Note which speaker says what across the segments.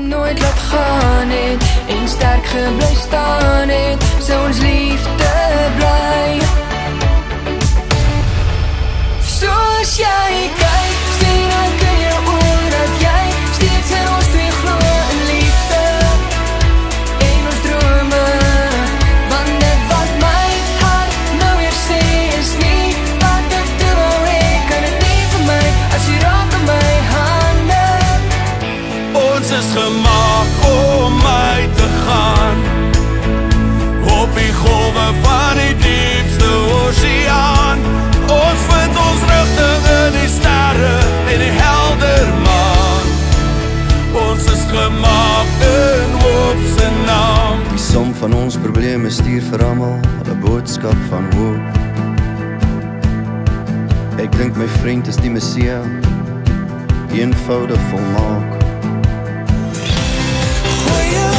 Speaker 1: nooit laat gaan het en sterk gebly staan het, sou ons liefde bly. Soos jy kyk, sien ek in jou oor dat jy steeds in ons twee glo in liefde en ons drome. Want dit wat my hart nou weer sê is nie wat ek te wou hê, kan het nie vir my as jy raak aan my hande.
Speaker 2: Ons is gemaak om uit te gaan op die golwe van die diepste oseaan. Ons vind ons rigting in die sterre en die helder maan. Ons is gemaak in hoop se naam.
Speaker 3: Die som van ons probleme stuur vir almal 'n boodskap van hoop. Ek dink my vriend is die Messia, eenvoudig volmaak.
Speaker 4: Gooi jou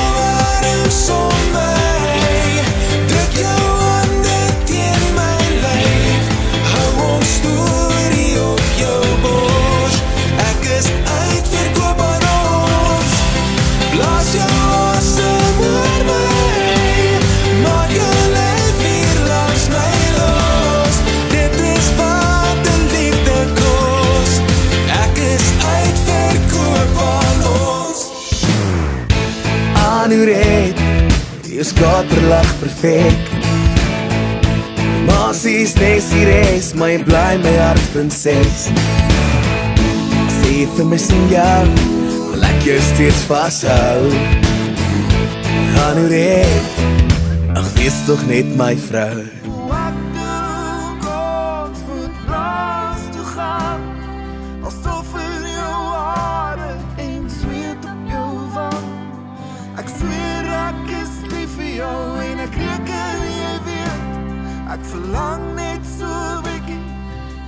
Speaker 4: arms om my, druk jou hande teen my lyf, hou ons storie op jou bors, ek is uitverkoop aan ons, blaas jou asem oor my, maak jou lyf hier langs my los, dit is wat die liefde kos, ek is uitverkoop aan ons. Anuret, jou skaterlag perfect, Masies nes die res, my bly my hart prinses. Sê vir my sien jou, wil ek jou steeds vashou. Anuret, ag wees toch net my vrou. Wat dink ons moet blaas toe gaan, alsof in jou hare en zweet op jou wang. Ek zweer ek is lief vir jou en ek reken jy weet, ek verlang net so bietjie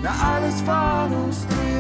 Speaker 4: na alles van ons twee.